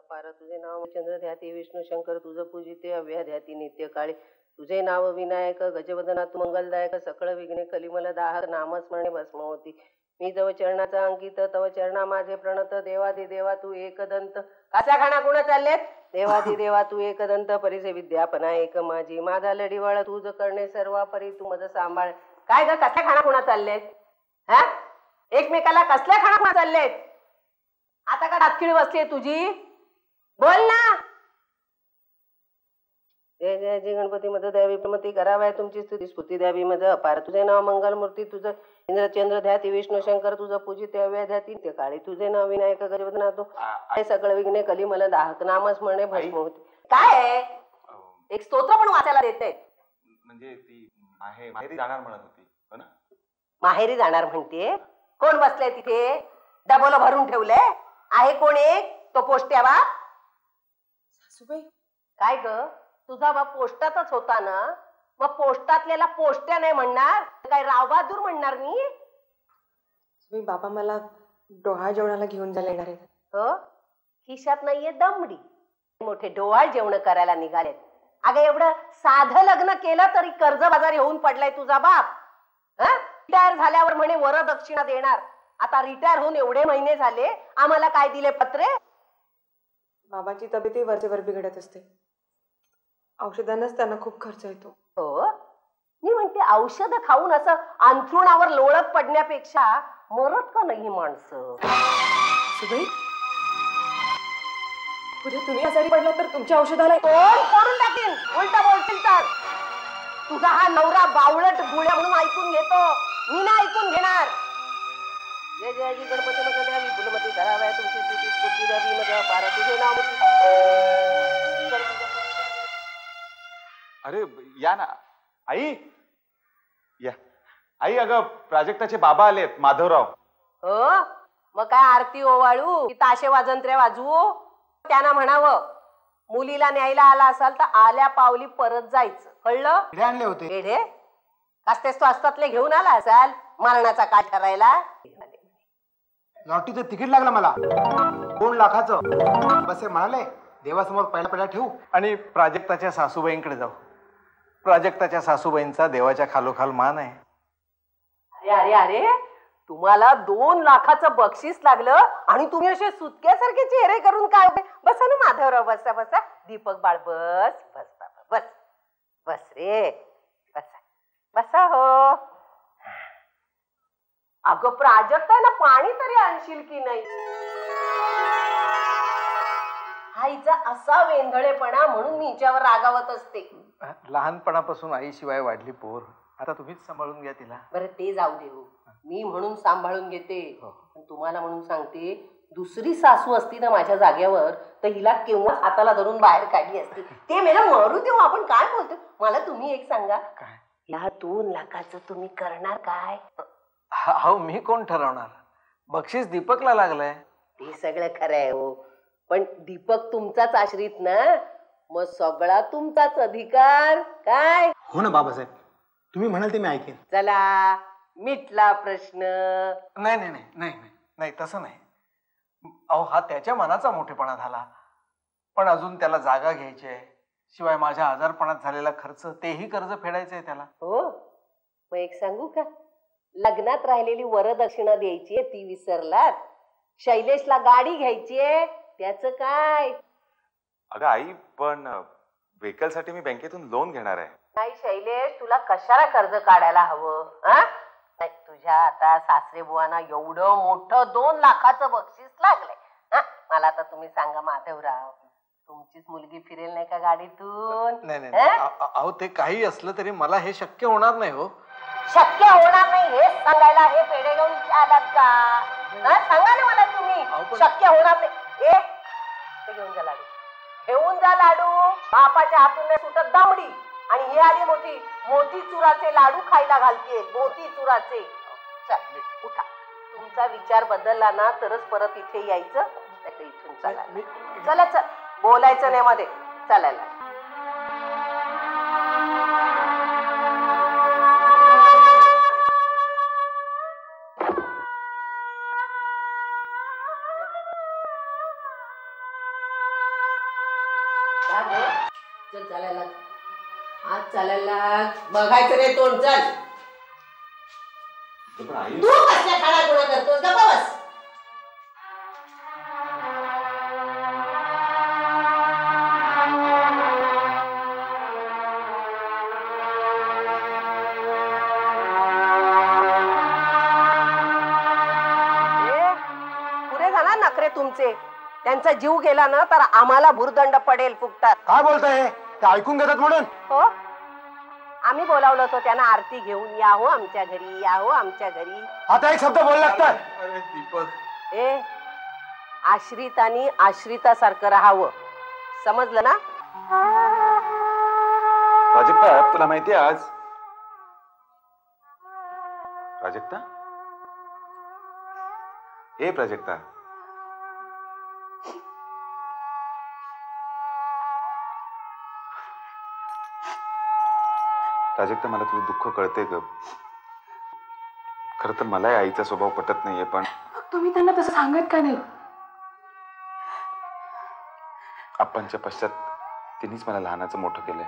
अपार तुझे नाव चंद्र ध्याती विष्णू शंकर तुझ पूजिते अव्या ध्याती नित्य काळी तुझे नाव विनायक गजवदना तू मंगलदायक सकळ विघ्ने कलिमल दाहक नामस्मरणे भस्म होती मी तव चरणाचा अंकित तव चरणा माझे प्रणत देवादी देवा तू एकदंत कसा खाना गुण चाललेत देवादी देवा तू एकदंत परिसे विद्यापना एक माझी माझा लढीवाळ तुझ करणे सर्वापरी तू मज सांभाळ काय ग कसल्या खाना गुणा चाललेत हा एकमेकाला कसल्या खाना गुणा चाललेत आता का रातखिळ बसली तुझी बोल ना जय जय जय गणपती मध द्यावी प्रमती करावाय तुमची स्तुती स्फूर्ती द्यावी मज अपार तुझे नाव मंगलमूर्ती तुझं इंद्रचंद्र ध्याती विष्णू शंकर तुझं पूजित अव्या ध्याती ते काळी तुझे नाव विनायक गजवदना तू सकळ विघ्ने कलिमल दाहक नामस्मरणे भस्म होती काय एक स्तोत्र पण वाचायला देते म्हणजे ती माहेरी जाणार म्हणत होती हो ना माहेरी जाणार म्हणते कोण बसले तिथे डबोला भरून ठेवले आहे कोण एक तो पोस्ट्या बाप सासूबाई काय ग तुझा बाप पोस्टातच होता ना मग पोस्टातल्याला पोस्ट्या नाही म्हणणार काय रावबहादूर म्हणणार मी बाबा मला डोहाळ जेवणाला घेऊन जायला येणार आहेत हो खिशात नाहीये दमडी मोठे डोहाळ जेवण करायला निघालेत अगं एवढं साधं लग्न केलं तरी कर्ज बाजार येऊन पडलाय तुझा बाप रिटायर झाल्यावर म्हणे वरदक्षिणा देणार आता रिटायर होऊन एवढे महिने झाले आम्हाला काय दिले पत्रे बाबाची तब्येतही वरचेवर बिघडत असते औषधांनाच त्यांना खूप खर्च येतो हो मी म्हणते औषध खाऊन असं अंथरुणावर लोळत पडण्यापेक्षा मरत का नाही माणसं सुबाई उद्या तुम्ही आजारी पडला तर तुमच्या औषधाला कोण करून टाकीन उलटा बोलतील तर तुझा हा नवरा बावळट गुळ्या म्हणून ऐकून घेतो मी ना ऐकून घेणार जय जय जी गणपती मग द्यावी फुलमती धराव्या तुमची स्तुती स्फूर्ती द्यावी मग पारा तुझे नाव अरे या ना आई या आई अगं प्राजक्ताचे बाबा आलेत माधवराव हो मग काय आरती ओवाळू की ताशे वाजंत्र्या वाजवू त्यांना म्हणावं मुलीला न्यायला आला असाल तर आल्या पावली परत जायचं कळलं आणले होते एढे कसतेस तो असतातले घेऊन आला असाल मरणाचा का ठरायला लॉटरीचं तिकीट लागलं मला 2 लाखाचं बस हे म्हणाले देवासमोर पहिला ठेवू आणि प्राजक्ताच्या सासूबाईंकडे जाऊ प्राजक्ताच्या सासूबाईंचा देवाच्या खालोखाल मान आहे अरे अरे अरे तुम्हाला 2 लाखाचं बक्षीस लागलं आणि तुम्ही असे सुटक्यासारखे चेहरे करून काय बसा ना माधवराव बसा बसा दीपक बाळ बस बस बाबा बस बस रे बसा बसा हो अगं प्राजक्ताला पाणी तरी आणशील की नाही हा हिचा असा वेंधळेपणा म्हणून मी हिच्यावर रागावत असते लहानपणापासून आईशिवाय वाढली पोर आता तुम्हीच सांभाळून घ्या तिला बरं ते जाऊ देऊ मी म्हणून सांभाळून घेते तुम्हाला म्हणून सांगते दुसरी सासू असती ना माझ्या जाग्यावर तर हिला केव्हा हाताला धरून बाहेर काढली असती ते मेला मरू देऊ आपण काय बोलतो मला तुम्ही एक सांगा काय या 2 लाखाचं तुम्ही करणार काय हो मी कोण ठरवणार बक्षीस दीपकला लागलंय ते सगळं खरं आहे हो पण दीपक तुमचाच आश्रित ना मग सगळा तुमचाच अधिकार काय हो ना बाबासाहेब तुम्ही म्हणाल ते मी ऐकेन चला मिटला प्रश्न नाही नाही नाही नाही नाही तसं नाही अहो हा त्याच्या मनाचा मोठेपणा झाला पण अजून त्याला जागा घ्यायची आहे शिवाय माझ्या आजारपणात झालेला खर्च तेही कर्ज फेडायचंय त्याला हो मग एक सांगू का लग्नात राहिलेली वरदक्षिणा द्यायची ती विसरलात शैलेशला गाडी घ्यायचीये त्याचं काय अगं आई पण व्हेकल साठी मी बँकेतून लोन घेणार आहे नाही शैलेश तुला कशाला कर्ज काढायला हवं तुझ्या आता सासरे बुवांना एवढं मोठं 2 लाखाचं बक्षीस लागलंय मला आता तुम्ही सांगा माधवराव तुमचीच मुलगी फिरेल नाही का गाडीतून नाही नाही अहो ते काही असलं तरी मला हे शक्य होणार नाही हो शक्य होणार नाही हेच सांगायला हे पेढे घेऊन आलात का सांगा ना मला तुम्ही शक्य होणार नाही घेऊन जा लाडू घेऊन जा लाडू बापाच्या हातून नाही सुटत दामडी आणि ही आली मोठी मोतीचुराचे लाडू खायला घालते मोतीचुराचे चल उठा तुमचा विचार बदलला ना तरच परत इथे यायचं इथून चला चला चल बोलायचं नाही मध्ये चालायला चल चालायला आज चालायला बघायचं रे तोंड चल. तू कसल्या खाडा गुणा करतोस गप्पा बस. पुरे झाला नखरे तुमचे. त्यांचा जीव गेला ना तर आम्हाला भुर्दंड पडेल फुकतात. काय बोलताय ते ऐकून घेतात म्हणून? हो आम्ही बोलावलं होतं त्यांना आरती घेऊन या हो आमच्या घरी या हो आमच्या घरी. आता एक शब्द बोल लागतात. अरे दीपक ए आश्रित आणि आश्रितासारखं राहावं समजलं ना. प्राजक्ता तुला माहितीये आज प्राजक्ता ए प्राजक्ता प्राजक्ता मला तुझं दुःख कळतंय ग. खरं तर मलाही आईचा स्वभाव पटत नाहीये पण तुम्ही त्यांना तसं सांगत का नाही? आप्पांच्या पश्चात तिनेच मला लहानाचं मोठं केलंय.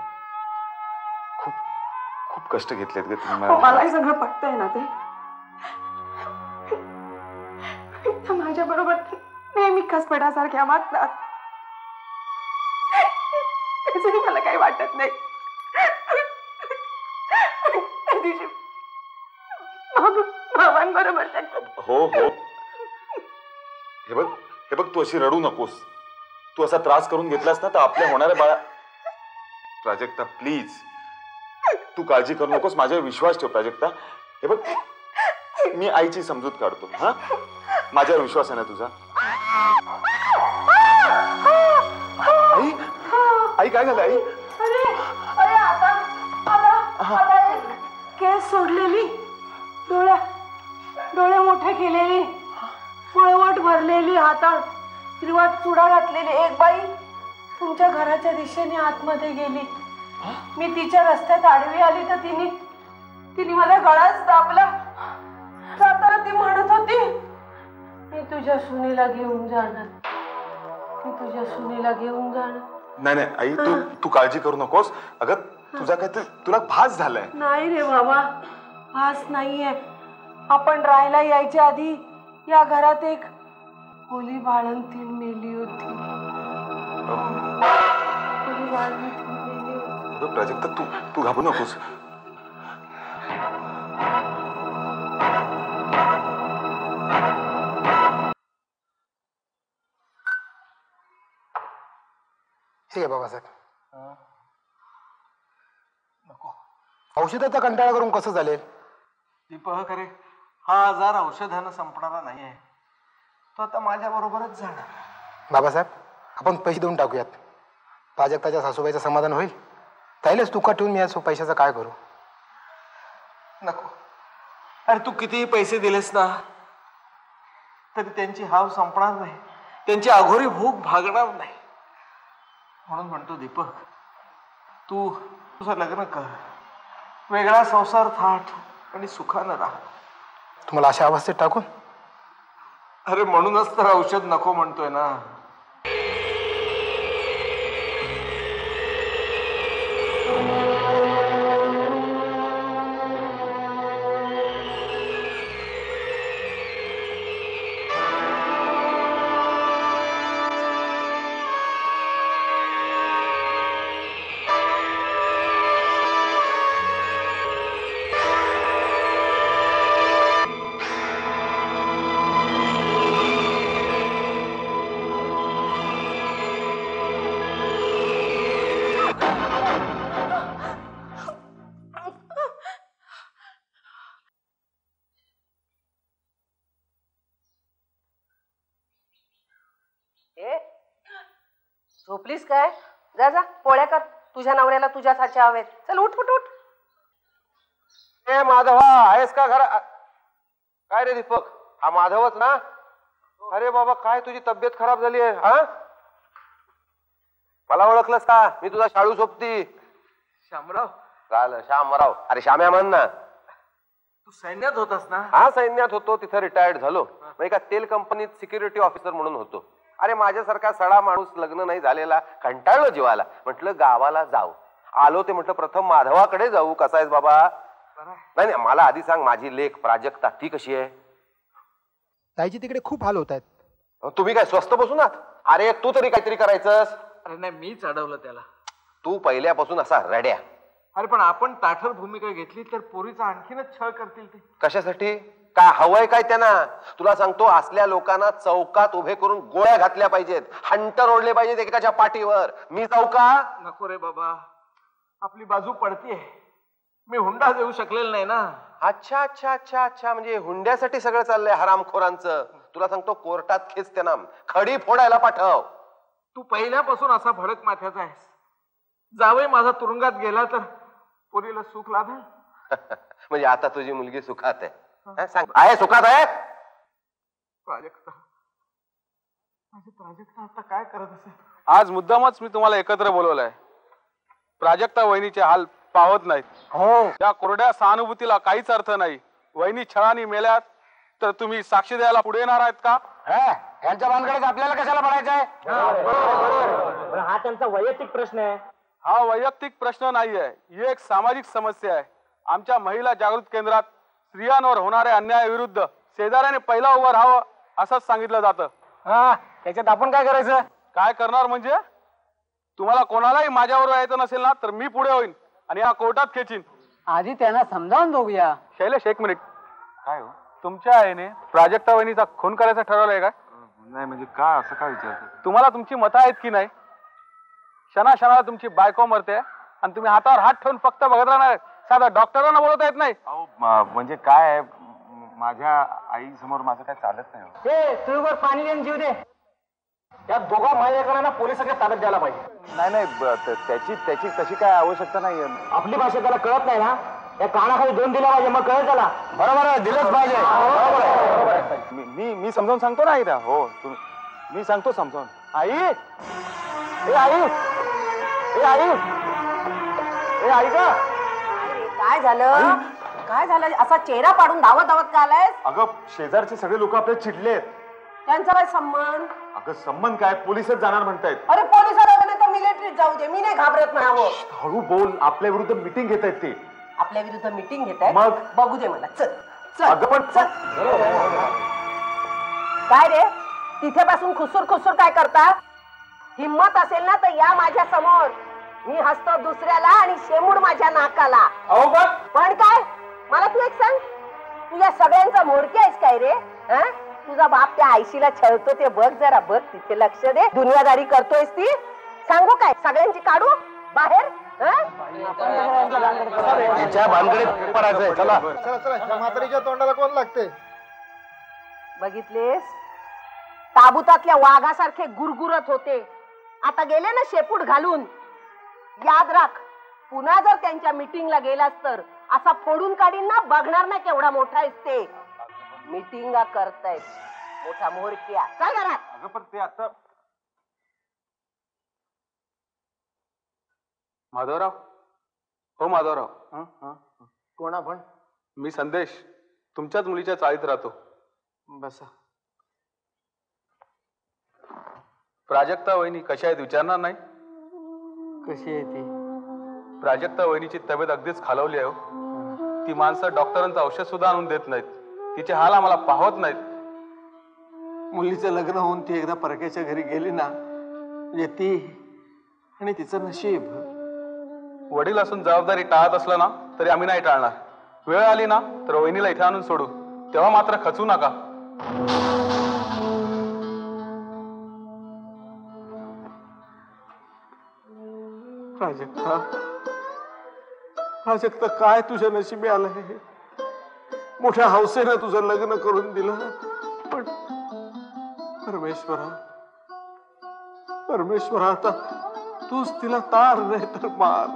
खूप खूप कष्ट घेतलेत ग तुम्ही मला. मलाही सगळं पटतंय ना ते. माझ्या बरोबर नेहमी कसपटासारख्या वागतात. त्याच्याने मला काही वाटत नाही. भावांबरोबर हो हो हे बघ तू अशी रडू नकोस. तू असा त्रास करून घेतलास ना तर आपल्या होणाऱ्या बाळा. प्राजक्ता प्लीज तू काळजी करू नकोस. माझ्यावर विश्वास ठेव प्राजक्ता. हे बघ मी आईची समजूत काढतो. हा माझ्यावर विश्वास आहे ना तुझा? आई आई काय झालं आई? अरे आता एक केस सोडलेली, डोळे मोठे केलेली, पळवट भरलेली, हातात हिरवा चुडा घातलेली एक बाई तुमच्या घराच्या दिशेने आतमध्ये गेली. मी तिच्या रस्त्यात आडवी आली तर तिने मला गळाच दाबला. जाताना ती म्हणत होती मी तुझ्या सुनेला घेऊन जाणार, मी तुझ्या सुनेला घेऊन जाणार. नाही आई तू काळजी करू नकोस. अगं तुझा काहीतरी तुला भास झालाय. नाही रे बाबा भास नाहीये. आपण राहायला यायच्या आधी या घरात एक होली बाळंतीण मेली होती. होली बाळंतीण मेली होती. प्राजक्ता तू घाबरू नकोस. ठीक आहे बाबासाहेब. औषधाचा कंटाळा करून कसं झालेल? दीपक अरे हा आजार औषधानं संपणारा नाहीये. तो आता माझ्या बरोबरच जाणार. बाबासाहेब आपण पैसे देऊन टाकूयात. प्राजक्ताच्या सासूबाईचं समाधान होईल. त्यालाच तुका ठेवून मी या पैशाचं काय करू? नको. अरे तू कितीही पैसे दिलेस ना तरी त्यांची हाव संपणार नाही, त्यांची अघोरी भूक भागणार नाही. म्हणून म्हणतो दीपक तू तुझं लग्न कर, वेगळा संसार थाट आणि सुखानं राहा. तुम्हाला अशा अवस्थेत टाकून? अरे म्हणूनच तर औषध नको म्हणतोय ना. झोपलीस काय? जा जा पोळ्या कर. तुझ्या नवऱ्याला तुझ्यासाठी हवेत. चल उठ उठ उठ. ए माधवा आहेस का घरा? काय रे दीपक हा माधवच ना? अरे बाबा काय तुझी तब्येत खराब झाली आहे? हा मला ओळखलंस का? मी तुझा शाळू सोबती शामराव. झालं श्यामराव. अरे श्याम्या म्हण ना. तू सैन्यात होतास ना? हा सैन्यात होतो, तिथं रिटायर्ड झालो. एका तेल कंपनीत सिक्युरिटी ऑफिसर म्हणून होतो. अरे माझ्यासारखा सडा माणूस लग्न नाही झालेला कंटाळलो जीवाला. म्हटलं गावाला जाऊ. आलो ते म्हटलं प्रथम माधवाकडे जाऊ. कसा आहेस बाबा? नाही नाही, मला आधी सांग, माझी लेक प्राजक्ता ती कशी आहे? ताईची तिकडे खूप हाल होत आहेत. तुम्ही काय स्वस्त बसून आहात? अरे तू तरी काहीतरी करायचंस. अरे नाही, मीच अडवलं त्याला. तू पहिल्यापासून असा रड्या. अरे पण आपण ताठर भूमिका घेतली तर पोरीचा आणखीनच छळ करतील ते. कशासाठी? काय हवंय काय त्यांना? तुला सांगतो, असल्या लोकांना चौकात उभे करून गोळ्या घातल्या पाहिजेत, हंटर ओढले पाहिजेत एकाच्या पाठीवर. मी जाऊ का? नको रे बाबा, आपली बाजू पडतीये. मी हुंडा देऊ शकलेलं नाही ना. अच्छा अच्छा अच्छा अच्छा, म्हणजे हुंड्यासाठी सगळं चाललंय हरामखोरांचं. तुला सांगतो, कोर्टात खेच त्यांना, खडी फोडायला पाठव. तू पहिल्यापासून असा भडक माथ्याचा आहेस. जावई माझा तुरुंगात गेला तर पोरीला सुख लाभेल. म्हणजे आता तुझी मुलगी सुखात आहे? सांग, आहे सुखात आहे? प्राजक्ता, माझी प्राजक्ता आता काय करत असेल? आज मुद्दामच मी तुम्हाला एकत्र बोलवलंय. प्राजक्ता वहिनीचे हाल पावत नाहीत. हो, त्या कोरड्या सहानुभूतीला काहीच अर्थ नाही. वहिनी छळाने मेल्यात तर तुम्ही साक्षी द्यायला पुढे येणार आहेत का? यांच्या भानगडीत आपल्याला कशाला पडायचंय? हा त्यांचा वैयक्तिक प्रश्न आहे. हा वैयक्तिक प्रश्न नाहीये, ही एक सामाजिक समस्या आहे. आमच्या महिला जागृत केंद्रात स्त्रियांवर होणाऱ्या अन्यायाविरुद्ध शेजाऱ्याने पहिला उभं राहावं असंच सांगितलं जातं. त्याच्यात आपण काय करायचं? काय करणार म्हणजे? तुम्हाला कोणालाही माझ्यावर यायचं नसेल ना तर मी पुढे होईन आणि या कोर्टात खेचीन. आधी त्यांना समजावून बघूया. शैलेश, एक मिनिट. काय हो? तुमच्या आईने प्राजक्ता वहिनीचा खून करायचं ठरवलंय का? नाही म्हणजे काय, असं काय विचारतो? तुम्हाला तुमची मतं आहेत की नाही? क्षणाक्षणाला तुमची बायको मरते आणि तुम्ही हातावर हात ठेवून फक्त बघत राहणार. साधा डॉक्टरांना बोलवता येत नाही. म्हणजे काय आहे, माझ्या आई समोर माझं काय चालत नाही. हे तुळवर पाणी देऊन जीव दे. या दोघा महिलेकरांना पोलिसांच्या ताब्यात द्यायला पाहिजे. नाही नाही, त्याची तशी काय आवश्यकता नाहीये. आपली भाषा त्याला कळत नाही ना, या कानाखाली दोन दिला पाहिजे, मग कळत त्याला. बरोबर आहे, दिलंच पाहिजे. बरोबर आहे. मी समजावून सांगतो ना आईला. हो, मी सांगतो समजावून. आई, ए आई, ए आई, ए आई का? काय झालं? काय झालं? असा चेहरा पाडून धावत धावत का आलायस? अगं, शेजारचे सगळे लोक आपल्याला चिडलेत. त्यांचा काय संबंध? अगं संबंध काय, पोलिसच जाणार म्हणतायत. अरे पोलिसाला नाही तर मिलिटरीत जाऊ दे, मी नाही घाबरत म्हणावं. हळू बोल, आपल्या विरुद्ध मीटिंग घेत आहेत ते. आपल्या विरुद्ध मीटिंग घेत आहे? मग? बघू दे मला. चल चल. अगं पण चल. काय रे, तिथे पासून खुसूर खुसूर काय करता? हिम्मत असेल ना तर या माझ्या समोर. मी हसतो दुसऱ्याला आणि शेमूड माझ्या नाकाला. पण काय, मला तू एक सांग, तू या सगळ्यांचा मोडकी आहेस काय रे? तुझा बाप त्या आयशीला छळतो ते बघ जरा, बघ तिथे लक्ष दे. दुनियादारी करतोयस ती. सांगू काय, सगळ्यांची काढू बाहेर? म्हातारीच्या तोंडाला कोण लागते? बघितलेस, ताबुतातल्या वाघासारखे गुरगुरत होते, आता गेले ना शेपूट घालून. याद राख, पुन्हा जर त्यांच्या मीटिंगला गेलास तर असा फोडून काढीन ना, बघणार ना केवढा मोठा आहेस ते. मीटिंगा करतायत मोठा मोरक्या. चल घरात. अगं पण ते आता माधवराव, हो माधवराव. कोण आपण? मी संदेश, तुमच्याच मुलीच्या चाळीत राहतो. बसा. प्राजक्ता वहिनी कशा आहेत विचारणार नाही? कशी आहे ती? प्राजक्ता वहिनीची तब्येत अगदीच खालवली आहे हो. ती माणसं डॉक्टरांचं औषध सुद्धा आणून देत नाहीत. तिचे हाल आम्हाला पाहत नाहीत. मुलीचं लग्न होऊन ती एकदा परक्याच्या घरी गेली ना, म्हणजे ती आणि तिचं नशीब. वडील असून जबाबदारी टाळत असलं ना तरी आम्ही नाही टाळणार. वेळ आली ना तर वहिनीला इथे आणून सोडू, तेव्हा मात्र खचू नका. प्राजक्ता, प्राजक्ता, काय तुझ्या नशिबी आलंय? मोठ्या हौसेनं तुझं लग्न करून दिलं, पण परमेश्वरा, परमेश्वरा, आता तूच तिला तार नाही तर मार.